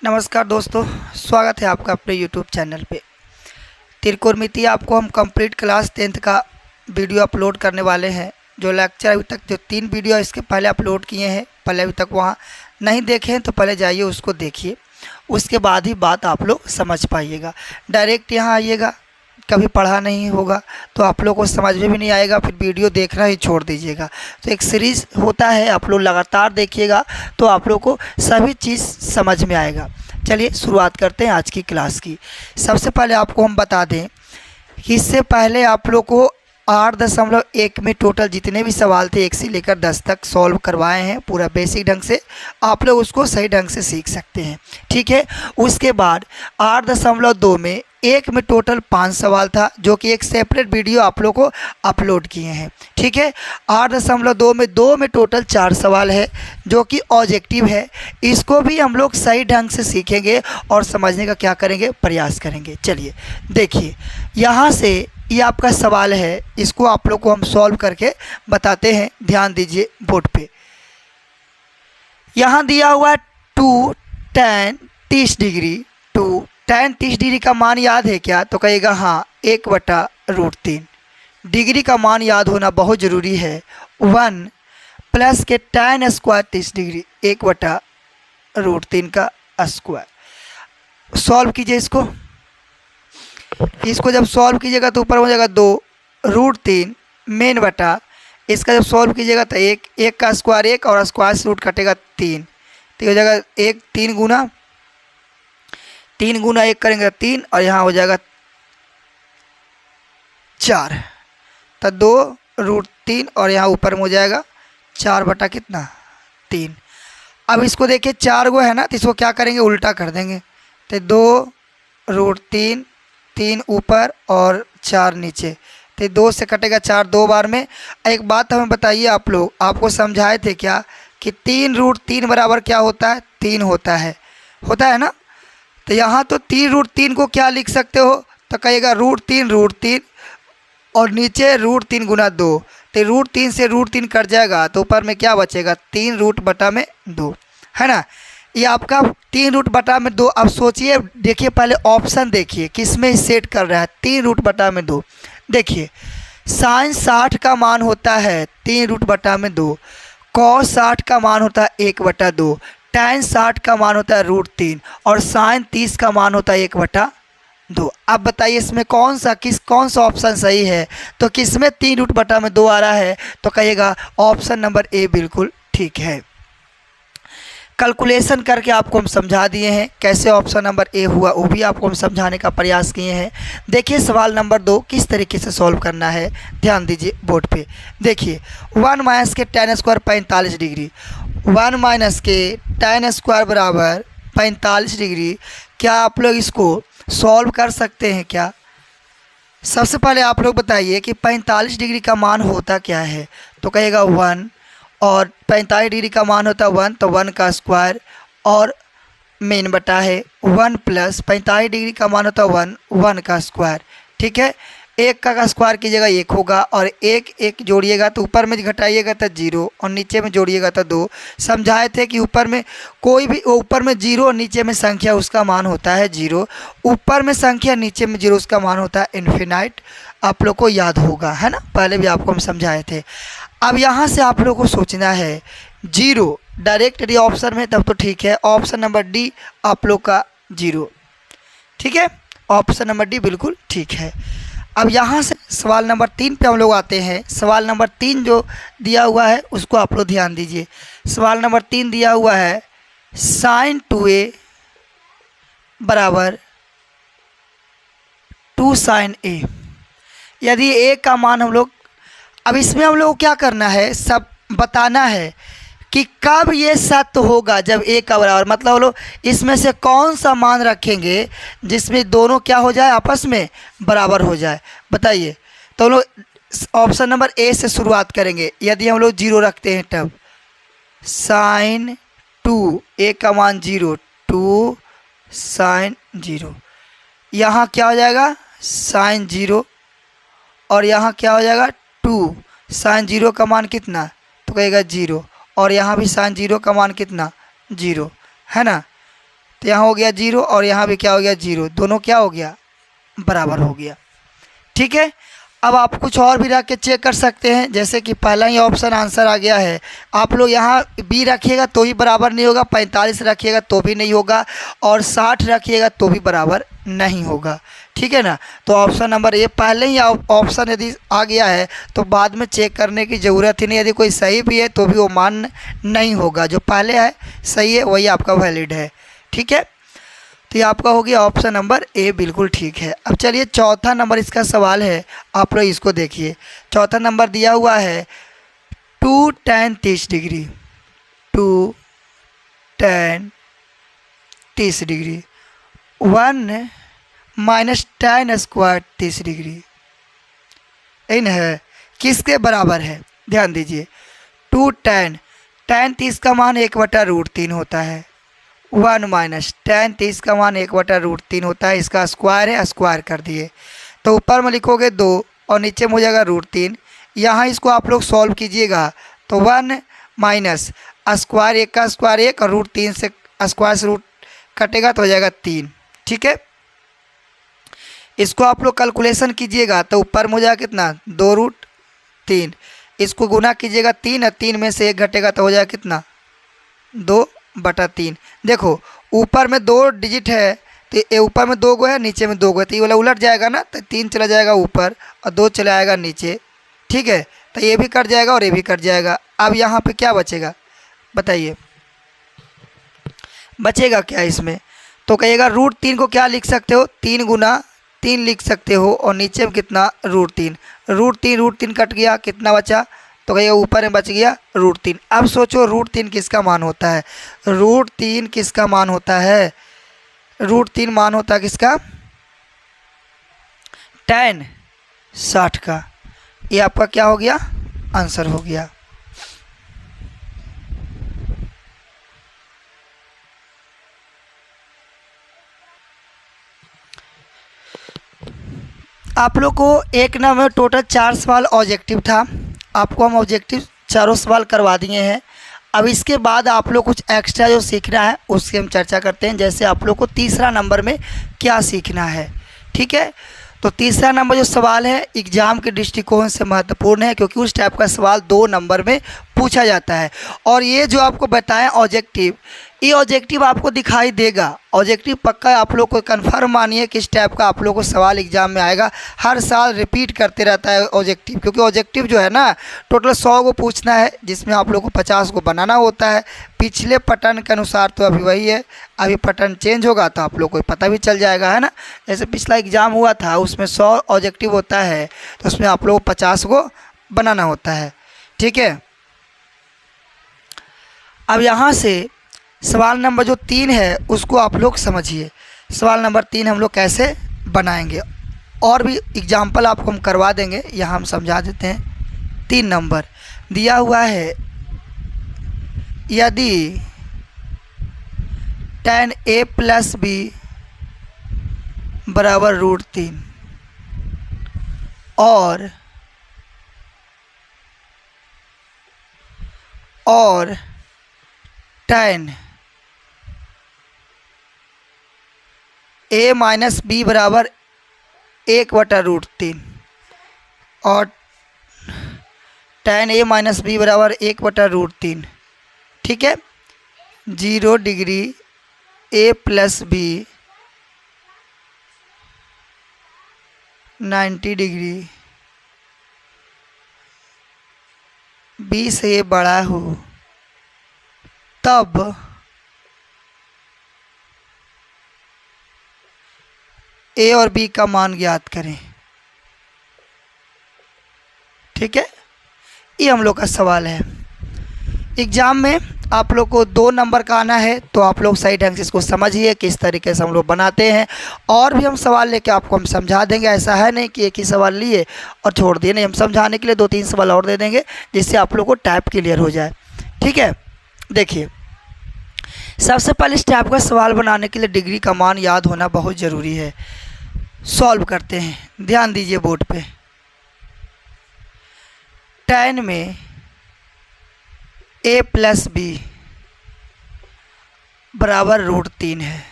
नमस्कार दोस्तों, स्वागत है आपका अपने YouTube चैनल पे। त्रिकोणमिति आपको हम कंप्लीट क्लास 10th का वीडियो अपलोड करने वाले हैं। जो लेक्चर अभी तक जो 3 वीडियो इसके पहले अपलोड किए हैं, पहले अभी तक वहाँ नहीं देखे हैं तो पहले जाइए उसको देखिए, उसके बाद ही बात आप लोग समझ पाइएगा। डायरेक्ट यहाँ आइएगा, कभी पढ़ा नहीं होगा तो आप लोग को समझ में भी नहीं आएगा, फिर वीडियो देखना ही छोड़ दीजिएगा। तो एक सीरीज़ होता है, आप लोग लगातार देखिएगा तो आप लोग को सभी चीज़ समझ में आएगा। चलिए शुरुआत करते हैं आज की क्लास की। सबसे पहले आपको हम बता दें कि इससे पहले आप लोग को 8.1 में टोटल जितने भी सवाल थे 1 से लेकर 10 तक सॉल्व करवाए हैं पूरा बेसिक ढंग से। आप लोग उसको सही ढंग से सीख सकते हैं, ठीक है। उसके बाद 8.2 में 1 में टोटल 5 सवाल था, जो कि एक सेपरेट वीडियो आप लोग को अपलोड किए हैं, ठीक है। 8.2 में 2 में टोटल 4 सवाल है, जो कि ऑब्जेक्टिव है। इसको भी हम लोग सही ढंग से सीखेंगे और समझने का क्या करेंगे, प्रयास करेंगे। चलिए देखिए, यहाँ से ये आपका सवाल है, इसको आप लोग को हम सॉल्व करके बताते हैं। ध्यान दीजिए बोर्ड पे, यहाँ दिया हुआ 2 tan 30 डिग्री। 2 tan 30 डिग्री का मान याद है क्या? तो कहेगा हाँ, 1/√3। डिग्री का मान याद होना बहुत ज़रूरी है। 1 प्लस के tan स्क्वायर 30 डिग्री 1/√3 का स्क्वायर। सॉल्व कीजिए इसको जब सॉल्व कीजिएगा तो ऊपर हो जाएगा 2√3 मेन बटा, इसका जब सॉल्व कीजिएगा तो 1 का स्क्वायर 1 और स्क्वायर से रूट कटेगा 3, तो हो जाएगा 1 3 गुना 1 करेंगे 3 और यहाँ हो जाएगा 4, तो 2√3 और यहाँ ऊपर में हो जाएगा 4/3। अब इसको देखिए 4 गो है ना, तो इसको क्या करेंगे, उल्टा कर देंगे। तो 2√3, 3 ऊपर और 4 नीचे, तो 2 से कटेगा 4 2 बार में। एक बात हमें बताइए, आप लोग आपको समझाए थे क्या कि 3√3 बराबर क्या होता है, 3 होता है ना। तो यहाँ तो 3√3 को क्या लिख सकते हो, तो कहेगा √3 और नीचे √3 गुना 2, तो √3 से √3 कट जाएगा तो ऊपर में क्या बचेगा, 3√2 है ना। ये आपका 3√2। अब सोचिए, देखिए पहले ऑप्शन देखिए किस में सेट कर रहा है, 3√2। देखिए साइन 60 का मान होता है 3√2, कॉस 60 का मान होता है 1/2, tan 60 का मान होता है √3 और साइन 30 का मान होता है 1/2। अब बताइए इसमें कौन सा ऑप्शन सही है? तो किस में 3√2 आ रहा है, तो कहिएगा ऑप्शन नंबर ए बिल्कुल ठीक है। कैलकुलेशन करके आपको हम समझा दिए हैं कैसे ऑप्शन नंबर ए हुआ, वो भी आपको हम समझाने का प्रयास किए हैं। देखिए सवाल नंबर 2 किस तरीके से सॉल्व करना है, ध्यान दीजिए बोर्ड पे। देखिए 1 माइनस के tan स्क्वायर 45 डिग्री, 1 माइनस के tan स्क्वायर बराबर 45 डिग्री। क्या आप लोग इसको सॉल्व कर सकते हैं क्या? सबसे पहले आप लोग बताइए कि 45 डिग्री का मान होता क्या है, तो कहेगा 1 और 45 डिग्री का मान होता है 1, तो 1 का स्क्वायर और मेन बटा है 1 प्लस 45 डिग्री का मान होता है 1 का स्क्वायर, ठीक है। 1 का स्क्वायर कीजिएगा 1 होगा और 1 जोड़िएगा तो ऊपर में घटाइएगा तो 0 और नीचे में जोड़िएगा तो 2। समझाए थे कि ऊपर में कोई भी ऊपर में 0 और नीचे में संख्या उसका मान होता है 0, ऊपर में संख्या नीचे में 0 उसका मान होता है इन्फिनाइट। आप लोग को याद होगा, है ना, पहले भी आपको हम समझाए थे। अब यहाँ से आप लोगों को सोचना है 0 डायरेक्ट डी ऑप्शन में, तब तो ठीक है। ऑप्शन नंबर डी आप लोग का 0, ठीक है, ऑप्शन नंबर डी बिल्कुल ठीक है। अब यहाँ से सवाल नंबर 3 पे हम लोग आते हैं। सवाल नंबर 3 जो दिया हुआ है उसको आप लोग ध्यान दीजिए। सवाल नंबर 3 दिया हुआ है sin 2a बराबर 2 sin a। यदि a का मान हम लोग, अब इसमें हम लोग को क्या करना है, सब बताना है कि कब ये सत्य होगा जब a का बराबर, मतलब हम लोग इसमें से कौन सा मान रखेंगे जिसमें दोनों क्या हो जाए, आपस में बराबर हो जाए। बताइए, तो हम लोग ऑप्शन नंबर ए से शुरुआत करेंगे। यदि हम लोग 0 रखते हैं तब sin 2, a का मान 0, 2 sin 0, यहाँ क्या हो जाएगा sin 0 और यहाँ क्या हो जाएगा 2 sin 0 का मान कितना, तो कहेगा 0 और यहाँ भी sin 0 का मान कितना 0 है ना। तो यहाँ हो गया 0 और यहाँ भी क्या हो गया 0, दोनों क्या हो गया बराबर हो गया। ठीक है, अब आप कुछ और भी रख के चेक कर सकते हैं, जैसे कि पहला ही ऑप्शन आंसर आ गया है। आप लोग यहाँ बी रखिएगा तो भी बराबर नहीं होगा, 45 रखिएगा तो भी नहीं होगा, और 60 रखिएगा तो भी बराबर नहीं होगा। ठीक है ना, तो ऑप्शन नंबर ए पहले ही ऑप्शन यदि आ गया है तो बाद में चेक करने की ज़रूरत ही नहीं। यदि कोई सही भी है तो भी वो मान्य नहीं होगा, जो पहले है सही है वही आपका वैलिड है। ठीक है, तो ये आपका हो गया ऑप्शन नंबर ए बिल्कुल ठीक है। अब चलिए चौथा नंबर इसका सवाल है, आप लोग इसको देखिए। चौथा नंबर दिया हुआ है 2 tan 30 degree, 2 tan 30 degree, 1 minus tan square 30 degree in है किसके बराबर है। ध्यान दीजिए 2 tan 30 का मान 1/√3 होता है, 1 माइनस tan 30 का मान 1/√3 होता है। इसका स्क्वायर है, स्क्वायर कर दिए तो ऊपर में लिखोगे 2 और नीचे में हो जाएगा √3। यहाँ इसको आप लोग सॉल्व कीजिएगा तो 1 माइनस स्क्वायर 1 का स्क्वायर 1 और √3 से स्क्वायर से रूट कटेगा तो हो जाएगा 3। ठीक है, इसको आप लोग कैलकुलेशन कीजिएगा तो ऊपर में हो जाएगा कितना 2√3, इसको गुना कीजिएगा 3 और 3 में से 1 घटेगा तो हो जाएगा कितना 2/3। देखो ऊपर में 2 डिजिट है तो ये ऊपर में 2 गो है, नीचे में 2 गो है, तो ये वाला उलट जाएगा ना, तो 3 चला जाएगा ऊपर और 2 चला जाएगा नीचे। ठीक है, तो ये भी कट जाएगा और ये भी कट जाएगा। अब यहाँ पे क्या बचेगा बताइए, बचेगा क्या इसमें, तो कहिएगा √3 को क्या लिख सकते हो 3 गुना 3 लिख सकते हो, और नीचे में कितना √3, √3 कट गया, कितना बचा तो कहिएगा ऊपर में बच गया √3। अब सोचो √3 किसका मान होता है, √3 किसका मान होता है, √3 मान होता है किसका tan 60 का। ये आपका क्या हो गया आंसर हो गया। आप लोग को एक ना में टोटल 4 सवाल ऑब्जेक्टिव था, आपको हम ऑब्जेक्टिव चारों सवाल करवा दिए हैं। अब इसके बाद आप लोग कुछ एक्स्ट्रा जो सीखना है उसकी हम चर्चा करते हैं, जैसे आप लोग को तीसरा नंबर में क्या सीखना है। ठीक है, तो तीसरा नंबर जो सवाल है एग्ज़ाम के दृष्टिकोण से महत्वपूर्ण है, क्योंकि उस टाइप का सवाल 2 नंबर में पूछा जाता है। और ये जो आपको बताएं ऑब्जेक्टिव, ये ऑब्जेक्टिव आपको दिखाई देगा, ऑब्जेक्टिव पक्का आप लोग को कंफर्म मानिए किस टाइप का आप लोग को सवाल एग्जाम में आएगा। हर साल रिपीट करते रहता है ऑब्जेक्टिव, क्योंकि ऑब्जेक्टिव जो है ना टोटल 100 को पूछना है, जिसमें आप लोग को 50 को बनाना होता है। पिछले पैटर्न के अनुसार तो अभी वही है, अभी पैटर्न चेंज होगा तो आप लोग को पता भी चल जाएगा, है ना। जैसे पिछला एग्ज़ाम हुआ था उसमें 100 ऑब्जेक्टिव होता है, तो उसमें आप लोग 50 को बनाना होता है। ठीक है, अब यहाँ से सवाल नंबर जो 3 है उसको आप लोग समझिए। सवाल नंबर 3 हम लोग कैसे बनाएंगे, और भी एग्जाम्पल आपको हम करवा देंगे, यहाँ हम समझा देते हैं। 3 नंबर दिया हुआ है, यदि tan a + b बराबर √3 और tan a - b बराबर 1/√3 और tan a - b बराबर 1/√3। ठीक है, 0 degree a + b 90 degree b से बड़ा हो तब a और b का मान ज्ञात करें। ठीक है, ये हम लोग का सवाल है। एग्ज़ाम में आप लोग को 2 नंबर का आना है, तो आप लोग सही ढंग से इसको समझिए किस तरीके से हम लोग बनाते हैं। और भी हम सवाल लेके आपको हम समझा देंगे, ऐसा है नहीं कि एक ही सवाल लिए और छोड़ दिए, नहीं, हम समझाने के लिए 2-3 सवाल और दे देंगे जिससे आप लोग को टाइप क्लियर हो जाए। ठीक है, देखिए सबसे पहले इस टाइप का सवाल बनाने के लिए डिग्री का मान याद होना बहुत ज़रूरी है। सॉल्व करते हैं, ध्यान दीजिए बोर्ड पे। tan में a + b बराबर √3 है,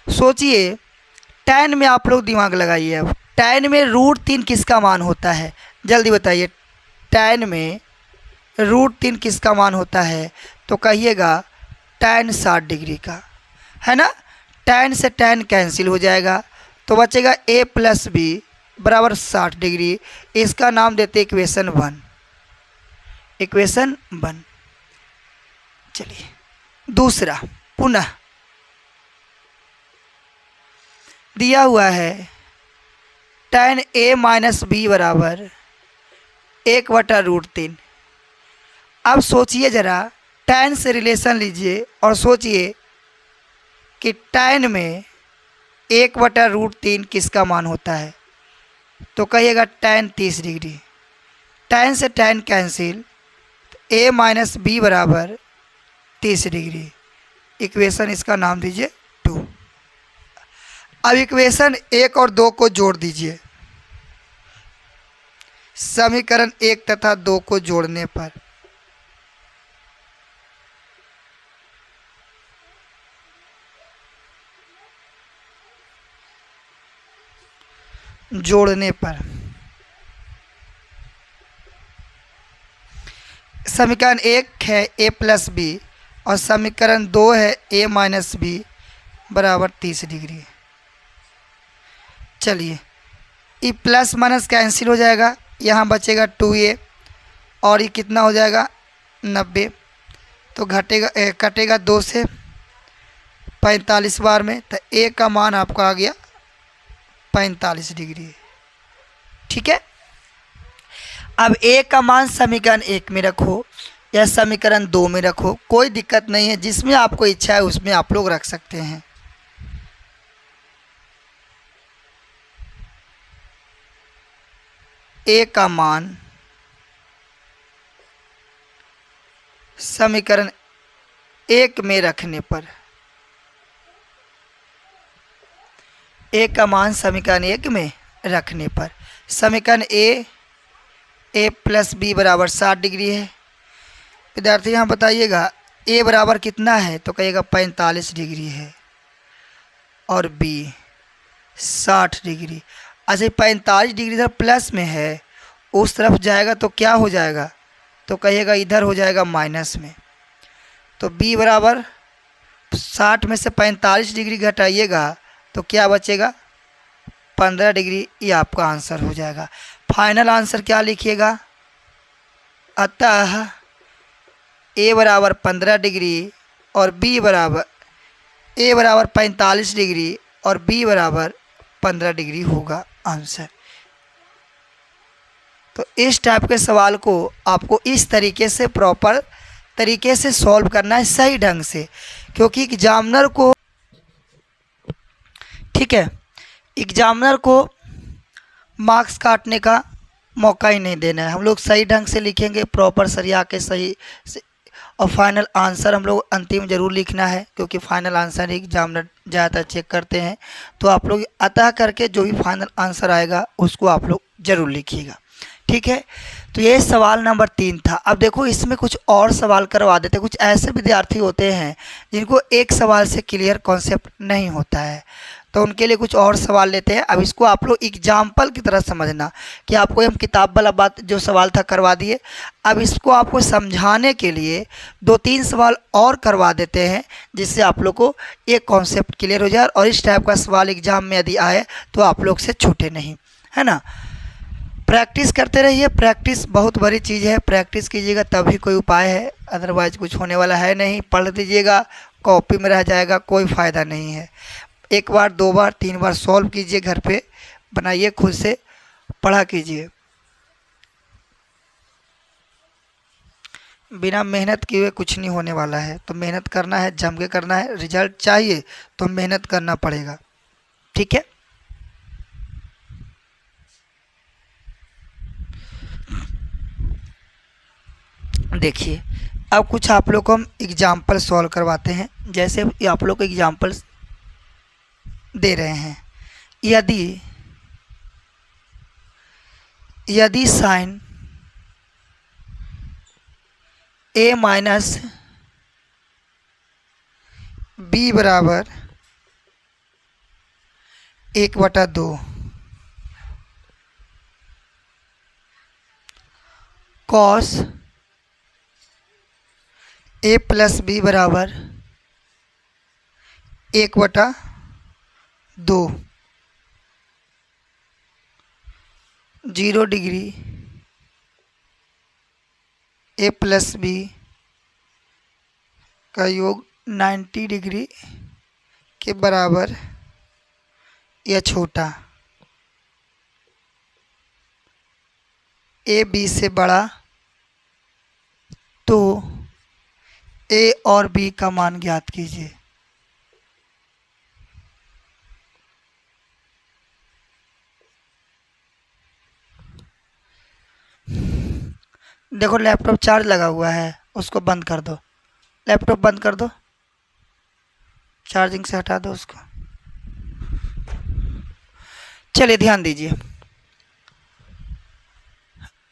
सोचिए tan में आप लोग दिमाग लगाइए। अब tan में √3 किसका मान होता है, जल्दी बताइए। tan में √3 किसका मान होता है, तो कहिएगा tan 60 डिग्री का, है ना। tan से tan कैंसिल हो जाएगा तो बचेगा a + b बराबर 60 डिग्री। इसका नाम देते इक्वेशन 1, इक्वेशन 1। चलिए दूसरा, पुनः दिया हुआ है tan a - b बराबर 1/√3। अब सोचिए ज़रा, tan से रिलेशन लीजिए और सोचिए कि tan में 1/√3 किसका मान होता है, तो कहिएगा tan 30 डिग्री। tan से tan कैंसिल, a - b बराबर 30 डिग्री। इक्वेशन इसका नाम दीजिए 2। अब इक्वेशन 1 और 2 को जोड़ दीजिए। समीकरण 1 तथा 2 को जोड़ने पर समीकरण 1 है a + b और समीकरण 2 है a - b बराबर 30 डिग्री। चलिए ये प्लस माइनस कैंसिल हो जाएगा, यहाँ बचेगा 2a और ये कितना हो जाएगा 90, तो कटेगा 2 से 45 बार में, तो a का मान आपका आ गया 45 डिग्री। ठीक है। अब a का मान समीकरण 1 में रखो या समीकरण 2 में रखो, कोई दिक्कत नहीं है, जिसमें आपको इच्छा है उसमें आप लोग रख सकते हैं। a का मान समीकरण 1 में रखने पर, a का मान समीकरण 1 में रखने पर समीकरण a + b बराबर 60 डिग्री है। विद्यार्थी यहाँ बताइएगा a बराबर कितना है, तो कहिएगा 45 डिग्री है और b 60 डिग्री। अच्छा 45 डिग्री इधर प्लस में है, उस तरफ जाएगा तो क्या हो जाएगा, तो कहिएगा इधर हो जाएगा माइनस में। तो b बराबर 60 में से 45 डिग्री घटाइएगा तो क्या बचेगा 15 डिग्री। ये आपका आंसर हो जाएगा। फाइनल आंसर क्या लिखिएगा, अतः a बराबर 15 डिग्री और b बराबर a बराबर 45 डिग्री और b बराबर 15 डिग्री होगा आंसर। तो इस टाइप के सवाल को आपको इस तरीके से प्रॉपर तरीके से सॉल्व करना है, सही ढंग से, क्योंकि एग्जामिनर को, ठीक है, एग्जामिनर को मार्क्स काटने का मौका ही नहीं देना है। हम लोग सही ढंग से लिखेंगे, प्रॉपर सरिया के सही से, और फाइनल आंसर हम लोग अंतिम ज़रूर लिखना है, क्योंकि फाइनल आंसर ही एग्जामिनर ज़्यादातर चेक करते हैं। तो आप लोग अतः करके जो भी फाइनल आंसर आएगा उसको आप लोग ज़रूर लिखिएगा। ठीक है। तो ये सवाल नंबर 3 था। अब देखो इसमें कुछ और सवाल करवा देते हैं। कुछ ऐसे विद्यार्थी होते हैं जिनको एक सवाल से क्लियर कॉन्सेप्ट नहीं होता है, तो उनके लिए कुछ और सवाल लेते हैं। अब इसको आप लोग एग्जाम्पल की तरह समझना कि आपको हम किताब वाला बात जो सवाल था करवा दिए, अब इसको आपको समझाने के लिए 2-3 सवाल और करवा देते हैं, जिससे आप लोग को एक कॉन्सेप्ट क्लियर हो जाए और इस टाइप का सवाल एग्जाम में यदि आए तो आप लोग से छूटे नहीं, है ना। प्रैक्टिस करते रहिए, प्रैक्टिस बहुत बड़ी चीज़ है, प्रैक्टिस कीजिएगा तभी कोई उपाय है, अदरवाइज कुछ होने वाला है नहीं। पढ़ दीजिएगा कॉपी में रह जाएगा, कोई फ़ायदा नहीं है। 1 बार 2 बार 3 बार सॉल्व कीजिए, घर पे बनाइए, खुद से पढ़ा कीजिए। बिना मेहनत किए हुए कुछ नहीं होने वाला है, तो मेहनत करना है, जम के करना है। रिजल्ट चाहिए तो मेहनत करना पड़ेगा। ठीक है। देखिए अब कुछ आप लोग को हम एग्जाम्पल सॉल्व करवाते हैं। जैसे आप लोग को एग्जाम्पल दे रहे हैं, यदि साइन a - b बराबर 1/2 कॉस ए प्लस बी बराबर 1/2 0 डिग्री ए प्लस बी का योग 90 डिग्री के बराबर या छोटा, ए बी से बड़ा तो ए और बी का मान ज्ञात कीजिए। देखो लैपटॉप चार्ज लगा हुआ है, उसको बंद कर दो, लैपटॉप बंद कर दो, चार्जिंग से हटा दो उसको। चलिए ध्यान दीजिए,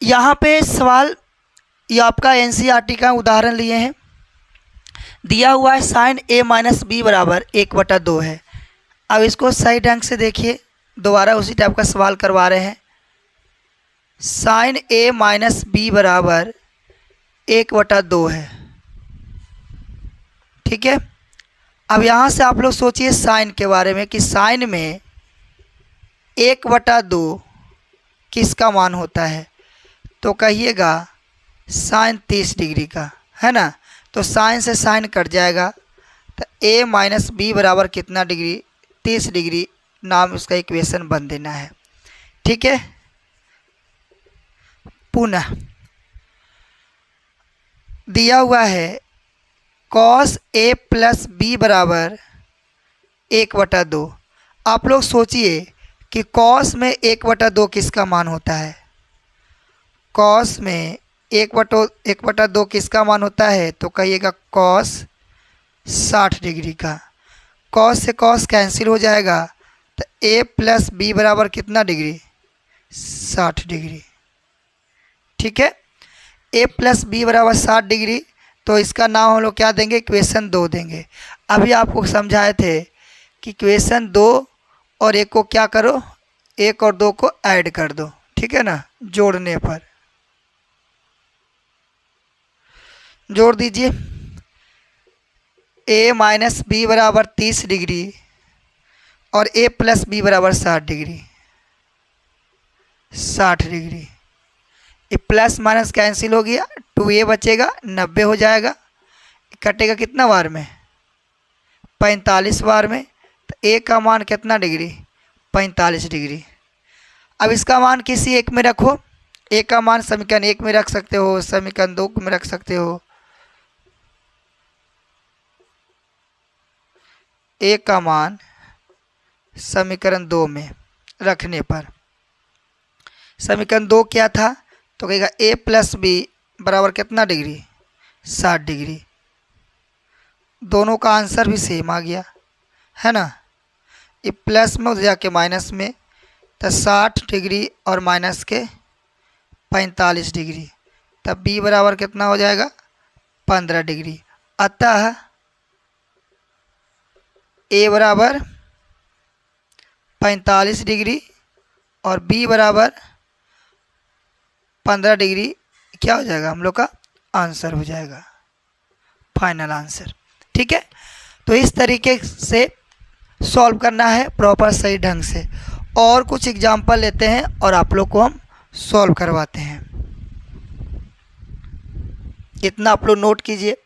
यहाँ पे सवाल ये आपका एनसीईआरटी का उदाहरण लिए हैं। दिया हुआ है साइन ए माइनस बी बराबर 1/2 है। अब इसको सही ढंग से देखिए, दोबारा उसी टाइप का सवाल करवा रहे हैं। साइन ए माइनस बी बराबर 1/2 है, ठीक है। अब यहाँ से आप लोग सोचिए साइन के बारे में कि साइन में 1/2 किसका मान होता है, तो कहिएगा साइन 30 डिग्री का, है ना। तो साइन से साइन कट जाएगा, तो a माइनस बी बराबर कितना डिग्री, 30 डिग्री नाम उसका इक्वेशन बन देना है, ठीक है। पुनः दिया हुआ है कॉस ए प्लस बी बराबर 1/2। आप लोग सोचिए कि कॉस में 1/2 किसका मान होता है, कॉस में 1/2 किसका मान होता है, तो कहिएगा कॉस 60 डिग्री का। कॉस से कॉस कैंसिल हो जाएगा, तो a प्लस बी बराबर कितना डिग्री, 60 डिग्री, ठीक है। a प्लस बी बराबर 60 डिग्री, तो इसका नाम हम लोग क्या देंगे, इक्वेशन 2 देंगे। अभी आपको समझाए थे कि इक्वेशन 2 और 1 को क्या करो, 1 और 2 को ऐड कर दो, ठीक है ना। जोड़ने पर जोड़ दीजिए, a माइनस बी बराबर 30 डिग्री और a प्लस बी बराबर 60 डिग्री, 60 डिग्री। ये प्लस माइनस कैंसिल हो गया, 2a बचेगा, 90 हो जाएगा। कटेगा कितना बार में, 45 बार में। तो a का मान कितना डिग्री, 45 डिग्री। अब इसका मान किसी एक में रखो, a का मान समीकरण 1 में रख सकते हो, समीकरण 2 में रख सकते हो। a का मान समीकरण 2 में रखने पर समीकरण 2 क्या था, तो कहेगा a प्लस बी बराबर कितना डिग्री, 60 डिग्री। दोनों का आंसर भी सेम आ गया, है ना। ये प्लस में उधर जाके माइनस में, तो 60 डिग्री और माइनस के 45 डिग्री, तब b बराबर कितना हो जाएगा, 15 डिग्री। अतः a बराबर 45 डिग्री और b बराबर 15 डिग्री क्या हो जाएगा, हम लोग का आंसर हो जाएगा, फाइनल आंसर, ठीक है। तो इस तरीके से सॉल्व करना है प्रॉपर सही ढंग से। और कुछ एग्जाम्पल लेते हैं और आप लोग को हम सॉल्व करवाते हैं। इतना आप लोग नोट कीजिए।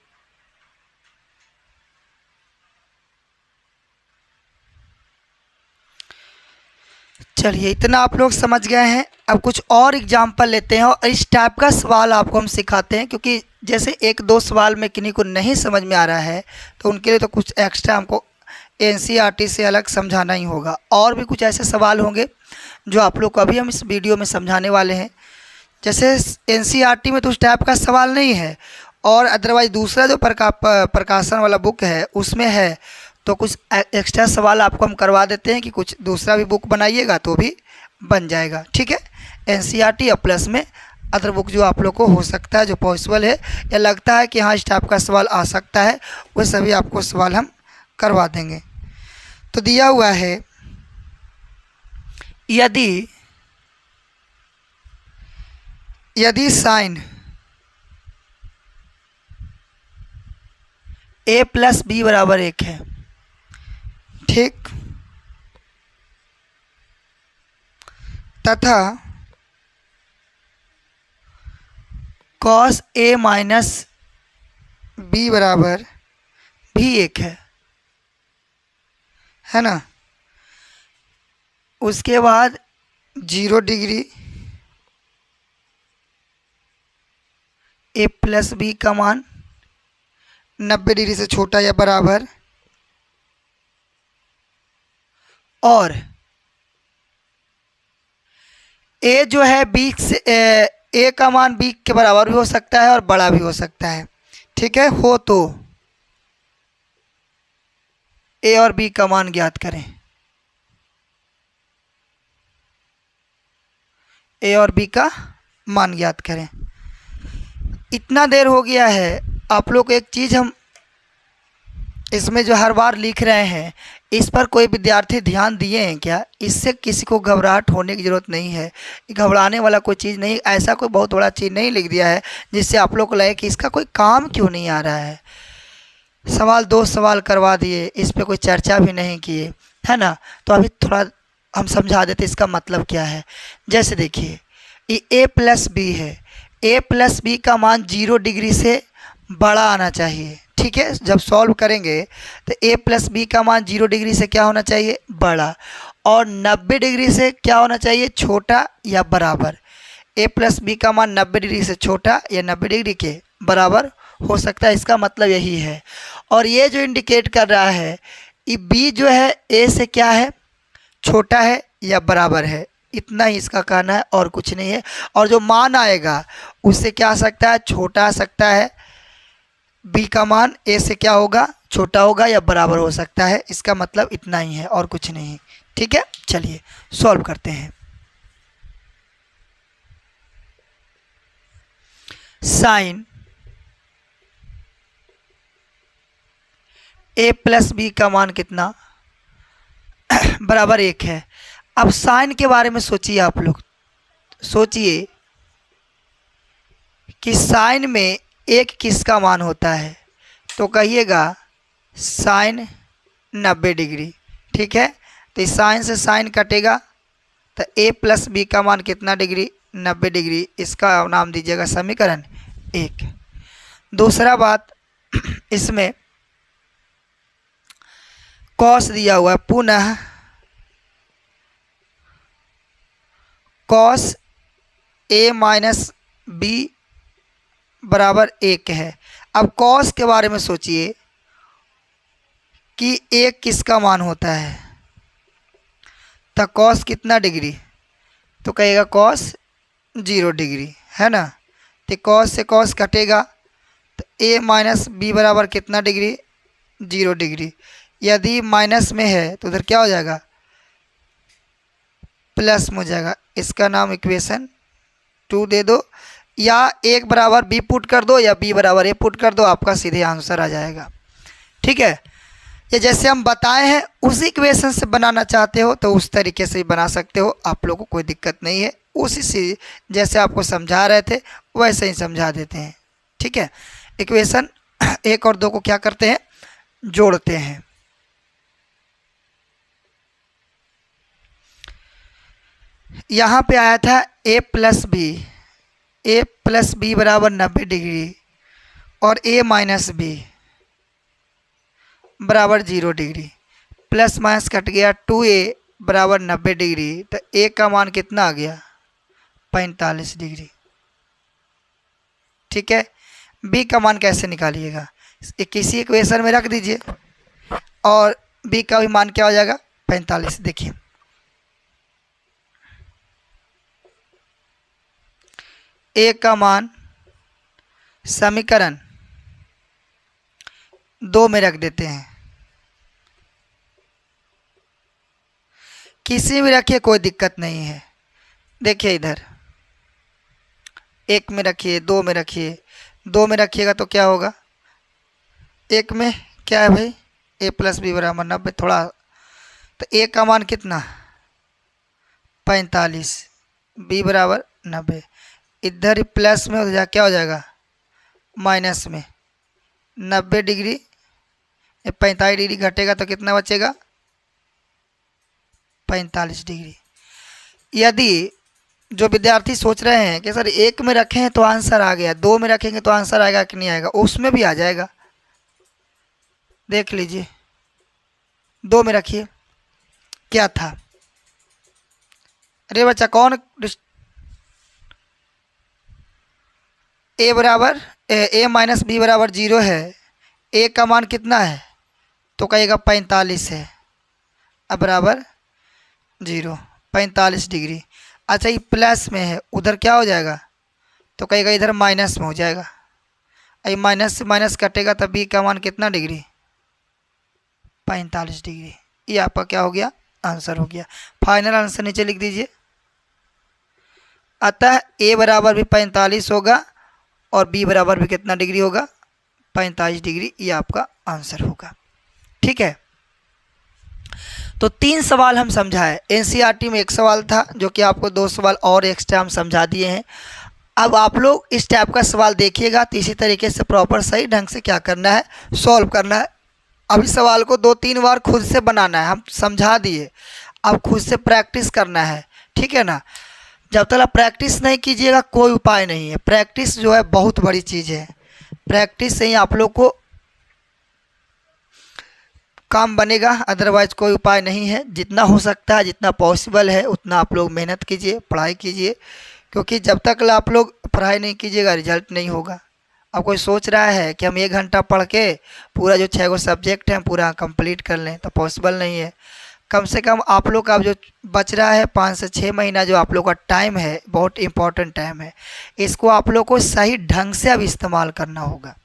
चलिए इतना आप लोग समझ गए हैं। अब कुछ और एग्जाम्पल लेते हैं और इस टाइप का सवाल आपको हम सिखाते हैं, क्योंकि जैसे एक दो सवाल में किन्हीं को नहीं समझ में आ रहा है तो उनके लिए तो कुछ एक्स्ट्रा हमको एनसीईआरटी से अलग समझाना ही होगा। और भी कुछ ऐसे सवाल होंगे जो आप लोग को अभी हम इस वीडियो में समझाने वाले हैं। जैसे एनसीईआरटी में तो उस टाइप का सवाल नहीं है, और अदरवाइज दूसरा जो प्रकाशन वाला बुक है उसमें है, तो कुछ एक्स्ट्रा सवाल आपको हम करवा देते हैं कि कुछ दूसरा भी बुक बनाइएगा तो भी बन जाएगा, ठीक है। एनसीईआरटी और प्लस में अदर बुक जो आप लोग को हो सकता है, जो पॉसिबल है या लगता है कि हाँ इस टाइप का सवाल आ सकता है, वो सभी आपको सवाल हम करवा देंगे। तो दिया हुआ है यदि यदि साइन ए प्लस बी बराबर 1 है, ठीक, तथा कॉस ए माइनस बी बराबर भी 1 है ना। उसके बाद 0 डिग्री ए प्लस बी का मान 90 डिग्री से छोटा या बराबर, और ए जो है बी से ए का मान बी के बराबर भी हो सकता है और बड़ा भी हो सकता है, ठीक है। हो तो ए और बी का मान ज्ञात करें। ए और बी का मान ज्ञात करें। इतना देर हो गया है, आप लोग को एक चीज़ हम इसमें जो हर बार लिख रहे हैं, इस पर कोई विद्यार्थी ध्यान दिए हैं क्या? इससे किसी को घबराहट होने की ज़रूरत नहीं है, घबराने वाला कोई चीज़ नहीं। ऐसा कोई बहुत बड़ा चीज़ नहीं लिख दिया है जिससे आप लोग को लगे कि इसका कोई काम क्यों नहीं आ रहा है। सवाल 2 सवाल करवा दिए, इस पर कोई चर्चा भी नहीं किए, है ना। तो अभी थोड़ा हम समझा देते इसका मतलब क्या है। जैसे देखिए, ये ए प्लस बी है, ए प्लस बी का मान 0 डिग्री से बड़ा आना चाहिए, ठीक है। जब सॉल्व करेंगे तो ए प्लस बी का मान 0 डिग्री से क्या होना चाहिए? बड़ा, और 90 डिग्री से क्या होना चाहिए? छोटा या बराबर। ए प्लस बी का मान 90 डिग्री से छोटा या 90 डिग्री के बराबर हो सकता है, इसका मतलब यही है। और ये जो इंडिकेट कर रहा है, ये बी जो है ए से क्या है? छोटा है या बराबर है, इतना ही इसका कहना है और कुछ नहीं है। और जो मान आएगा उससे क्या आ सकता है? छोटा आ सकता है। बी का मान ए से क्या होगा? छोटा होगा या बराबर हो सकता है। इसका मतलब इतना ही है और कुछ नहीं, ठीक है। चलिए सॉल्व करते हैं। साइन ए प्लस बी का मान कितना? बराबर 1 है। अब साइन के बारे में सोचिए, आप लोग सोचिए कि साइन में 1 किसका मान होता है? तो कहिएगा साइन 90 डिग्री, ठीक है। तो इस साइन से साइन कटेगा तो ए प्लस बी का मान कितना डिग्री? 90 डिग्री। इसका नाम दीजिएगा समीकरण 1। दूसरा बात, इसमें कॉस दिया हुआ है, पुनः कॉस ए माइनस बी बराबर 1 है। अब कॉस के बारे में सोचिए कि 1 किसका मान होता है? तो कॉस कितना डिग्री? तो कहेगा कॉस 0 डिग्री, है ना। तो कॉस से कॉस कटेगा तो ए माइनस बी बराबर कितना डिग्री? 0 डिग्री। यदि माइनस में है तो उधर क्या हो जाएगा? प्लस में हो जाएगा। इसका नाम इक्वेशन 2 दे दो, या 1 बराबर बी पुट कर दो या बी बराबर ए पुट कर दो, आपका सीधे आंसर आ जाएगा, ठीक है। ये जैसे हम बताए हैं उसी इक्वेशन से बनाना चाहते हो तो उस तरीके से ही बना सकते हो, आप लोगों को कोई दिक्कत नहीं है। उसी से जैसे आपको समझा रहे थे वैसे ही समझा देते हैं, ठीक है। इक्वेशन 1 और 2 को क्या करते हैं? जोड़ते हैं। यहाँ पे आया था ए प्लस बी बराबर 90 डिग्री और ए माइनस बी बराबर 0 डिग्री। प्लस माइनस कट गया, 2a बराबर 90 डिग्री। तो ए का मान कितना आ गया? 45 डिग्री, ठीक है। बी का मान कैसे निकालिएगा? किसी इक्वेशन में रख दीजिए और बी का भी मान क्या हो जाएगा? 45। देखिए ए का मान समीकरण 2 में रख देते हैं, किसी में रखिए कोई दिक्कत नहीं है। देखिए इधर 1 में रखिए, 2 में रखिए। 2 में रखिएगा तो क्या होगा? 1 में क्या है भाई? ए प्लस बी बराबर 90। थोड़ा तो ए का मान कितना? 45, बी बराबर 90। इधर प्लस में हो जाए क्या हो जाएगा माइनस में 90 डिग्री, 45 डिग्री घटेगा तो कितना बचेगा 45 डिग्री। यदि जो विद्यार्थी सोच रहे हैं कि सर एक में रखे हैं तो आंसर आ गया, दो में रखेंगे तो आंसर आएगा कि नहीं आएगा, उसमें भी आ जाएगा। देख लीजिए दो में रखिए क्या था। अरे बच्चा कौन ए बराबर ए माइनस बी बराबर 0 है, ए का मान कितना है तो कहेगा 45 है, अब बराबर 0 45 डिग्री। अच्छा ये प्लस में है, उधर क्या हो जाएगा तो कहेगा इधर माइनस में हो जाएगा। ये माइनस से माइनस कटेगा तब बी का मान कितना डिग्री 45 डिग्री। ये आपका क्या हो गया आंसर हो गया। फाइनल आंसर नीचे लिख दीजिए। अतः ए बराबर भी 45 होगा और बी बराबर भी कितना डिग्री होगा 45 डिग्री। ये आपका आंसर होगा। ठीक है, तो 3 सवाल हम समझाए। एनसीईआरटी में 1 सवाल था जो कि आपको 2 सवाल और एक्स्ट्रा हम समझा दिए हैं। अब आप लोग इस टाइप का सवाल देखिएगा तो इसी तरीके से प्रॉपर सही ढंग से क्या करना है सॉल्व करना है। अब इस सवाल को 2-3 बार खुद से बनाना है, हम समझा दिए, अब खुद से प्रैक्टिस करना है। ठीक है ना, जब तक आप प्रैक्टिस नहीं कीजिएगा कोई उपाय नहीं है। प्रैक्टिस जो है बहुत बड़ी चीज़ है, प्रैक्टिस से ही आप लोग को काम बनेगा, अदरवाइज कोई उपाय नहीं है। जितना हो सकता है जितना पॉसिबल है उतना आप लोग मेहनत कीजिए, पढ़ाई कीजिए, क्योंकि जब तक आप लोग पढ़ाई नहीं कीजिएगा रिजल्ट नहीं होगा। अब कोई सोच रहा है कि हम 1 घंटा पढ़ के पूरा जो 6 सब्जेक्ट हैं पूरा कंप्लीट कर लें तो पॉसिबल नहीं है। कम से कम आप लोग का जो बच रहा है 5 से 6 महीना जो आप लोग का टाइम है बहुत इम्पोर्टेंट टाइम है, इसको आप लोग को सही ढंग से अब इस्तेमाल करना होगा।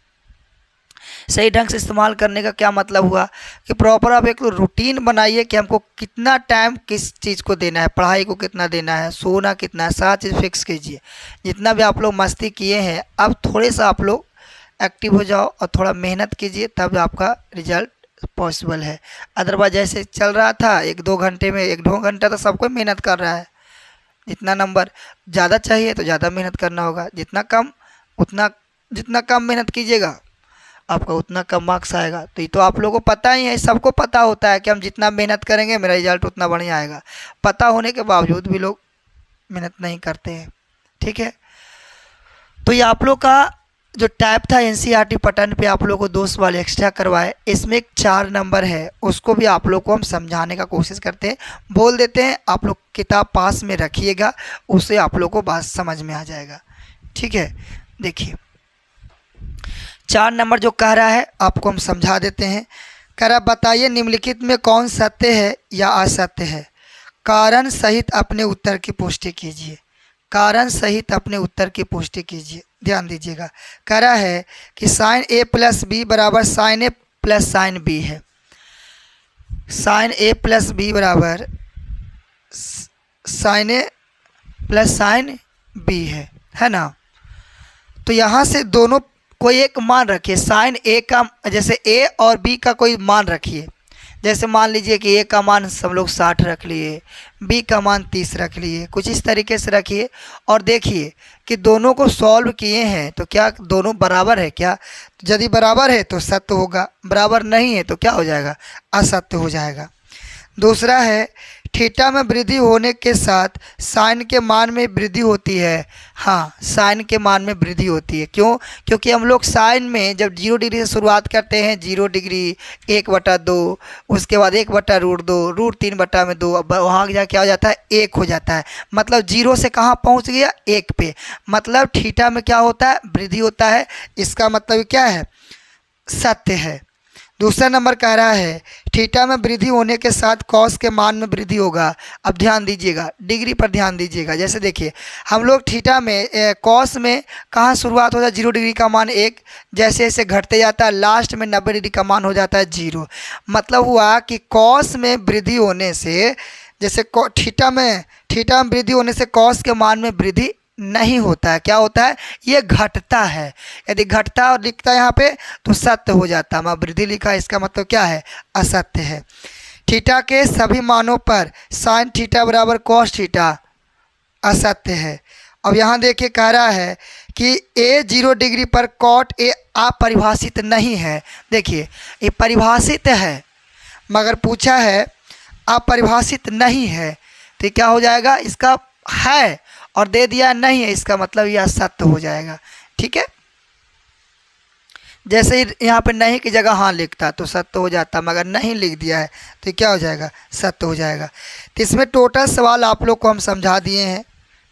सही ढंग से इस्तेमाल करने का क्या मतलब हुआ कि प्रॉपर आप एक रूटीन बनाइए कि हमको कितना टाइम किस चीज़ को देना है, पढ़ाई को कितना देना है, सोना कितना है, सारा चीज़ फिक्स कीजिए। जितना भी आप लोग मस्ती किए हैं अब थोड़े सा आप लोग एक्टिव हो जाओ और थोड़ा मेहनत कीजिए, तब आपका रिजल्ट पॉसिबल है। अदरवाइज जैसे चल रहा था 1-2 घंटे में 1-2 घंटा तो सब कोई मेहनत कर रहा है। जितना नंबर ज़्यादा चाहिए तो ज़्यादा मेहनत करना होगा, जितना कम मेहनत कीजिएगा आपका उतना कम मार्क्स आएगा। तो ये तो आप लोगों को पता ही है, सबको पता होता है कि हम जितना मेहनत करेंगे मेरा रिजल्ट उतना बढ़िया आएगा। पता होने के बावजूद भी लोग मेहनत नहीं करते हैं। ठीक है, तो ये आप लोग का जो टाइप था एनसीईआरटी पैटर्न पे आप लोग को 2 सवाल एक्स्ट्रा करवाए, इसमें एक 4 नंबर है उसको भी आप लोग को हम समझाने का कोशिश करते हैं, बोल देते हैं। आप लोग किताब पास में रखिएगा, उससे आप लोग को बात समझ में आ जाएगा। ठीक है, देखिए 4 नंबर जो कह रहा है आपको हम समझा देते हैं। कह रहा बताइए निम्नलिखित में कौन सत्य है या असत्य है, कारण सहित अपने उत्तर की पुष्टि कीजिए। कारण सहित अपने उत्तर की पुष्टि कीजिए, ध्यान दीजिएगा। कह रहा है कि साइन ए प्लस बी बराबर साइन ए प्लस साइन बी है। साइन ए प्लस बी बराबर साइन ए प्लस साइन बी है ना। तो यहाँ से दोनों कोई एक मान रखिए, साइन ए का जैसे ए और बी का कोई मान रखिए। जैसे मान लीजिए कि ए का मान सब लोग 60 रख लिए, बी का मान 30 रख लिए, कुछ इस तरीके से रखिए और देखिए कि दोनों को सॉल्व किए हैं तो क्या दोनों बराबर है क्या। यदि बराबर है तो सत्य होगा, बराबर नहीं है तो क्या हो जाएगा असत्य हो जाएगा। दूसरा है थीटा में वृद्धि होने के साथ साइन के मान में वृद्धि होती है। हाँ, साइन के मान में वृद्धि होती है। क्यों? क्योंकि हम लोग साइन में जब 0 डिग्री से शुरुआत करते हैं 0 डिग्री 1/2, उसके बाद 1/√2, √3/2, अब वहाँ जा क्या हो जाता है 1 हो जाता है। मतलब 0 से कहाँ पहुँच गया 1 पे, मतलब थीटा में क्या होता है वृद्धि होता है। इसका मतलब क्या है सत्य है। दूसरा नंबर कह रहा है थीटा में वृद्धि होने के साथ कॉस के मान में वृद्धि होगा। अब ध्यान दीजिएगा, डिग्री पर ध्यान दीजिएगा। जैसे देखिए हम लोग थीटा में कॉस में कहाँ शुरुआत होता है 0 डिग्री का मान 1, जैसे जैसे घटते जाता है लास्ट में 90 डिग्री का मान हो जाता है 0। मतलब हुआ कि कॉस में वृद्धि होने से, जैसे थीटा में वृद्धि होने से कॉस के मान में वृद्धि नहीं होता है। क्या होता है ये घटता है। यदि घटता और लिखता है यहाँ पे तो सत्य हो जाता है, वहाँ वृद्धि लिखा है इसका मतलब क्या है असत्य है। थीटा के सभी मानों पर साइन थीटा बराबर कॉस थीटा असत्य है। अब यहाँ देखिए कह रहा है कि ए 0 डिग्री पर कॉट ए अपरिभाषित नहीं है। देखिए ये परिभाषित है मगर पूछा है अपरिभाषित नहीं है, तो क्या हो जाएगा, इसका है और दे दिया नहीं है, इसका मतलब यह सत्य हो जाएगा। ठीक है, जैसे ही यहाँ पे नहीं की जगह हाँ लिखता तो सत्य हो जाता, मगर नहीं लिख दिया है तो क्या हो जाएगा, सत्य हो जाएगा। तो इसमें टोटल सवाल आप लोग को हम समझा दिए हैं।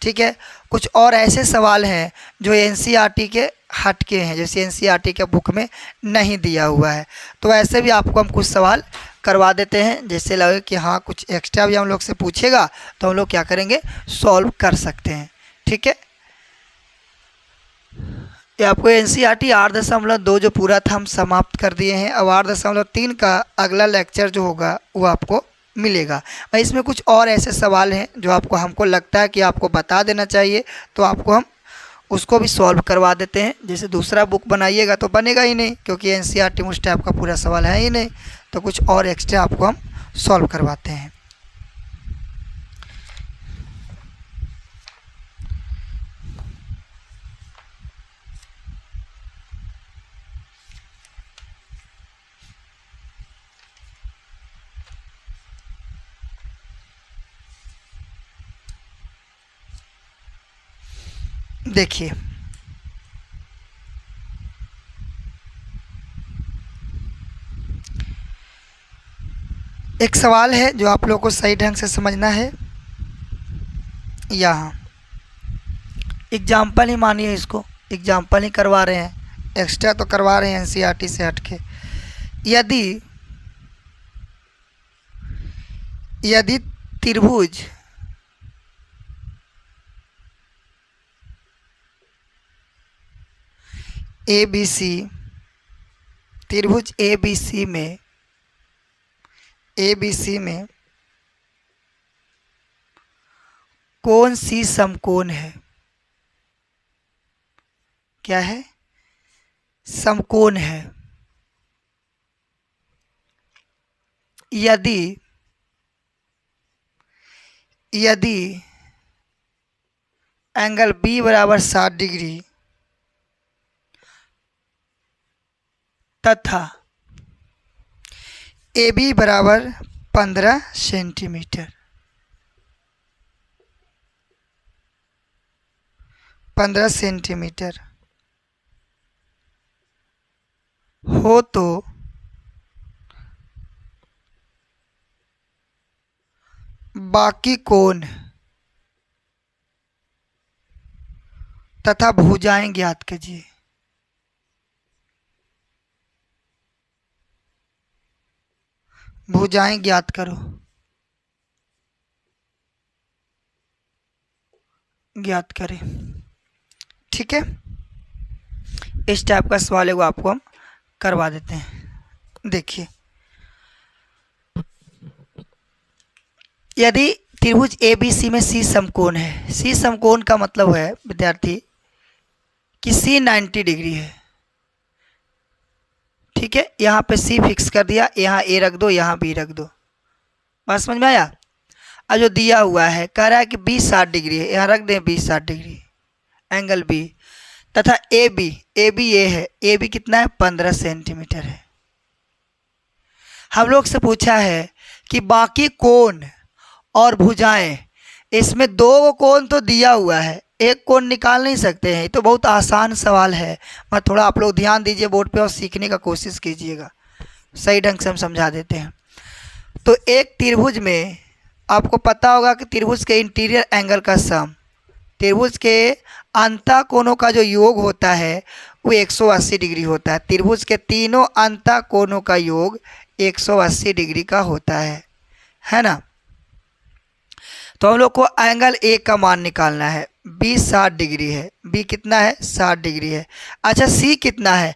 ठीक है, कुछ और ऐसे सवाल हैं जो एनसीईआरटी के हट के हैं, जैसे एनसीईआरटी के बुक में नहीं दिया हुआ है, तो ऐसे भी आपको हम कुछ सवाल करवा देते हैं। जैसे लगे कि हाँ कुछ एक्स्ट्रा भी हम लोग से पूछेगा तो हम लोग क्या करेंगे, सॉल्व कर सकते हैं। ठीक है, ये आपको एनसीईआरटी 8.2 जो पूरा था हम समाप्त कर दिए हैं। अब 8.3 का अगला लेक्चर जो होगा वो आपको मिलेगा। और इसमें कुछ और ऐसे सवाल हैं जो आपको हमको लगता है कि आपको बता देना चाहिए, तो आपको हम उसको भी सॉल्व करवा देते हैं। जैसे दूसरा बुक बनाइएगा तो बनेगा ही नहीं, क्योंकि एनसीईआरटी उस टाइप का पूरा सवाल है ही नहीं, तो कुछ और एक्स्ट्रा आपको हम सॉल्व करवाते हैं। देखिए एक सवाल है जो आप लोगों को सही ढंग से समझना है। यहाँ एग्जाम्पल ही मानिए, इसको एग्जाम्पल ही करवा रहे हैं, एक्स्ट्रा तो करवा रहे हैं एनसीईआरटी से हटके। यदि त्रिभुज ABC, त्रिभुज ABC में कोण C समकोण है, क्या है, समकोण है। यदि एंगल B बराबर 60 डिग्री तथा AB बराबर 15 सेंटीमीटर, 15 सेंटीमीटर हो तो बाकी कोण तथा भुजाएं ज्ञात कीजिए। भुजाएं ज्ञात करो, ज्ञात करें। ठीक है, इस टाइप का सवाल है वो आपको हम करवा देते हैं। देखिए यदि त्रिभुज ABC में C समकोण है, C समकोण का मतलब है विद्यार्थी कि C 90 डिग्री है। ठीक है, यहाँ पे C फिक्स कर दिया, यहाँ A रख दो, यहाँ B रख दो, बात समझ में आया। अब जो दिया हुआ है कह रहा है कि B 60 डिग्री है, यहाँ रख दें B 60 डिग्री एंगल B, तथा AB ये है, AB कितना है, 15 सेंटीमीटर है। हम लोग से पूछा है कि बाकी कोण और भुजाएं, इसमें दो कोण तो दिया हुआ है, एक कोण निकाल नहीं सकते हैं। ये तो बहुत आसान सवाल है, मैं थोड़ा आप लोग ध्यान दीजिए बोर्ड पे और सीखने का कोशिश कीजिएगा, सही ढंग से हम समझा देते हैं। तो एक त्रिभुज में आपको पता होगा कि त्रिभुज के इंटीरियर एंगल का सम, त्रिभुज के अंतः कोणों का जो योग होता है वो 180 डिग्री होता है। त्रिभुज के तीनों अंतः कोणों का योग 180 डिग्री का होता है ना। तो हम लोग को एंगल A का मान निकालना है, B 60 डिग्री है, B कितना है, 60 डिग्री है। अच्छा C कितना है,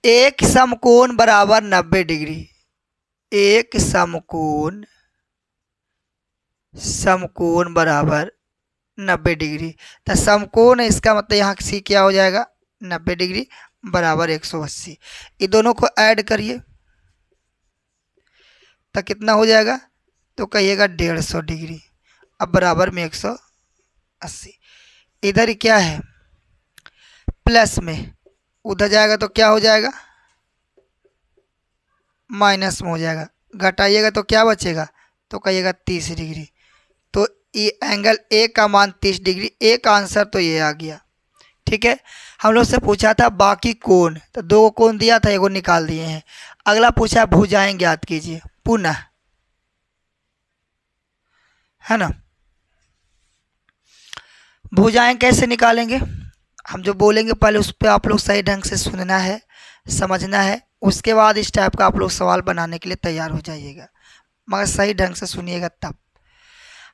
एक समकोण बराबर 90 डिग्री, एक समकोण बराबर 90 डिग्री। तो समकोण है, इसका मतलब यहाँ C क्या हो जाएगा, 90 डिग्री बराबर 180। ये दोनों को ऐड करिए तो कितना हो जाएगा, तो कहिएगा 150 डिग्री। अब बराबर में 180। इधर ही क्या है, प्लस में, उधर जाएगा तो क्या हो जाएगा, माइनस में हो जाएगा। घटाइएगा तो क्या बचेगा, तो कहिएगा 30 डिग्री। तो ये एंगल ए का मान 30 डिग्री। ए का आंसर तो ये आ गया। ठीक है, हम लोग से पूछा था बाकी कोण, तो 2 कोण दिया था, एगो निकाल दिए हैं। अगला पूछा भुजाएं ज्ञात कीजिए पुनः, है ना। भुजाएं कैसे निकालेंगे, हम जो बोलेंगे पहले उस पर आप लोग सही ढंग से सुनना है, समझना है, उसके बाद इस टाइप का आप लोग सवाल बनाने के लिए तैयार हो जाइएगा, मगर सही ढंग से सुनिएगा तब।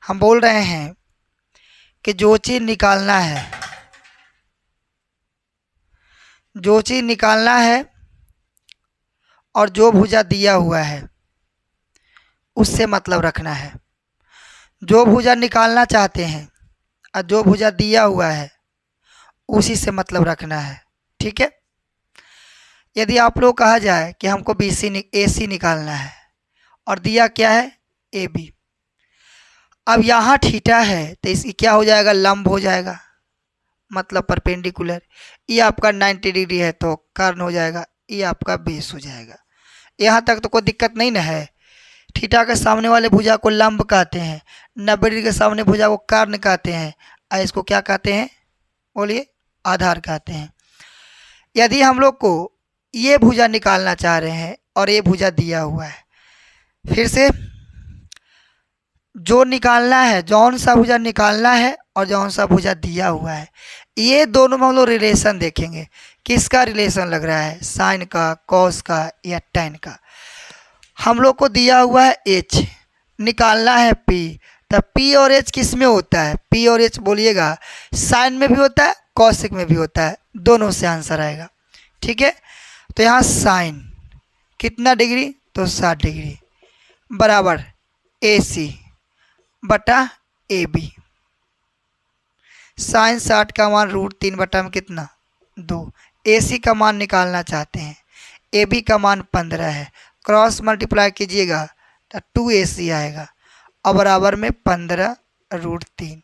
हम बोल रहे हैं कि जो चीज़ निकालना है, जो चीज़ निकालना है और जो भुजा दिया हुआ है उससे मतलब रखना है। जो भुजा निकालना चाहते हैं और जो भुजा दिया हुआ है उसी से मतलब रखना है। ठीक है, यदि आप लोग कहा जाए कि हमको AC निकालना है और दिया क्या है, AB। अब यहाँ थीटा है तो इसकी क्या हो जाएगा, लंब हो जाएगा, मतलब परपेंडिकुलर। ये आपका 90 डिग्री है तो कर्ण हो जाएगा, ये आपका बेस हो जाएगा। यहाँ तक तो कोई दिक्कत नहीं ना है। थीटा के सामने वाले भुजा को लंब कहते हैं, 90 डिग्री के सामने भुजा को कर्ण कहते हैं, और इसको क्या कहते हैं, बोलिए, आधार कहते हैं। यदि हम लोग को ये भुजा निकालना चाह रहे हैं और ये भुजा दिया हुआ है, फिर से जो निकालना है, जौन सा भुजा निकालना है और जौन सा भुजा दिया हुआ है, ये दोनों में हम लोग रिलेशन देखेंगे। किसका रिलेशन लग रहा है, साइन का, कॉस का या टैन का। हम लोग को दिया हुआ है H, निकालना है P, तब P और H किस में होता है, P और H बोलिएगा, साइन में भी होता है, कॉसिक में भी होता है, दोनों से आंसर आएगा। ठीक है, तो यहाँ साइन कितना डिग्री, तो 60 डिग्री, बराबर AC बटा AB। साइन 60 का मान √3 बटा में कितना, 2। AC का मान निकालना चाहते हैं, AB का मान 15 है, क्रॉस मल्टीप्लाई कीजिएगा तो 2AC आएगा, और बराबर में 15 √3।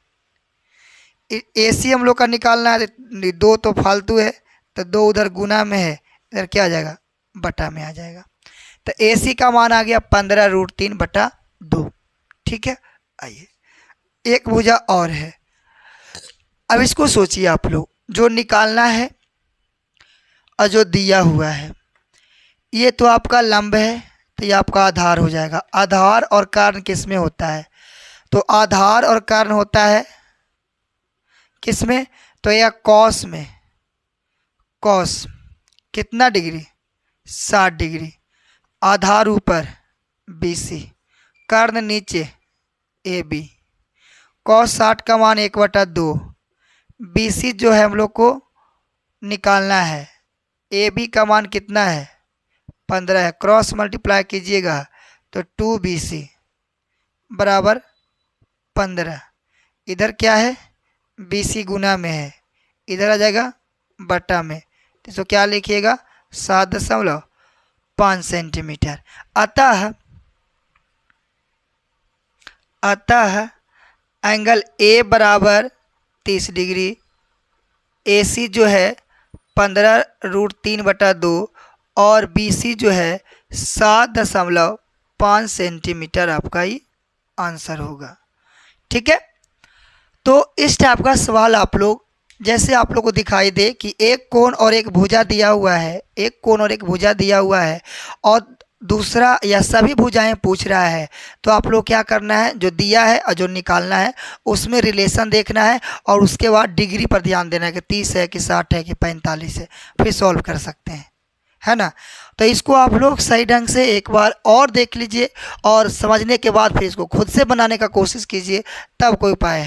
AC हम लोग का निकालना है, 2 तो फालतू है, तो 2 उधर गुना में है, इधर क्या आ जाएगा, बटा में आ जाएगा। तो AC का मान आ गया 15 √3 बटा 2। ठीक है, आइए एक भुजा और है। अब इसको सोचिए आप लोग, जो निकालना है और जो दिया हुआ है, ये तो आपका लंब है, तो ये आपका आधार हो जाएगा। आधार और कर्ण किस में होता है, तो आधार और कर्ण होता है किस में, तो यह कॉस में। कॉस कितना डिग्री, 60 डिग्री, आधार ऊपर BC, कर्ण नीचे AB। कॉस 60 का मान 1/2, BC जो है हम लोग को निकालना है, AB का मान कितना है, 15 है, क्रॉस मल्टीप्लाई कीजिएगा तो 2BC बराबर 15। इधर क्या है, BC गुना में है, इधर आ जाएगा बटा में, तो इसको क्या लिखिएगा, 7.5 सेंटीमीटर। अतः एंगल A बराबर 30 डिग्री, AC जो है 15 √3 बटा 2 और BC जो है 7.5 सेंटीमीटर आपका ही आंसर होगा। ठीक है, तो इस टाइप का सवाल आप लोग, जैसे आप लोग को दिखाई दे कि एक कोण और एक भुजा दिया हुआ है, एक कोण और एक भुजा दिया हुआ है और दूसरा या सभी भुजाएं पूछ रहा है, तो आप लोग क्या करना है, जो दिया है और जो निकालना है उसमें रिलेशन देखना है और उसके बाद डिग्री पर ध्यान देना है कि 30 है कि 60 है कि 45 है, फिर सॉल्व कर सकते हैं, है ना। तो इसको आप लोग सही ढंग से एक बार और देख लीजिए और समझने के बाद फिर इसको खुद से बनाने का कोशिश कीजिए, तब कोई उपाय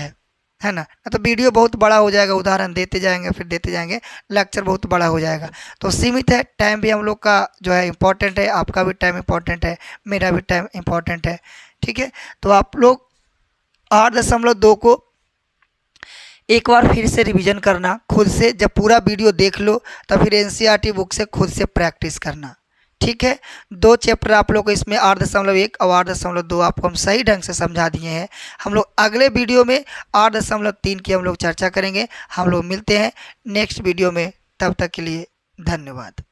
है ना। तो वीडियो बहुत बड़ा हो जाएगा, उदाहरण देते जाएंगे फिर देते जाएंगे, लेक्चर बहुत बड़ा हो जाएगा। तो सीमित है, टाइम भी हम लोग का जो है इम्पोर्टेंट है, आपका भी टाइम इम्पोर्टेंट है, मेरा भी टाइम इम्पोर्टेंट है। ठीक है, तो आप लोग 8.2 को एक बार फिर से रिवीजन करना खुद से, जब पूरा वीडियो देख लो तब फिर NCERT बुक से खुद से प्रैक्टिस करना। ठीक है, 2 चैप्टर आप लोग को इसमें 8.1 और 8.2 आपको हम सही ढंग से समझा दिए हैं। हम लोग अगले वीडियो में 8.3 की हम लोग चर्चा करेंगे। हम लोग मिलते हैं नेक्स्ट वीडियो में, तब तक के लिए धन्यवाद।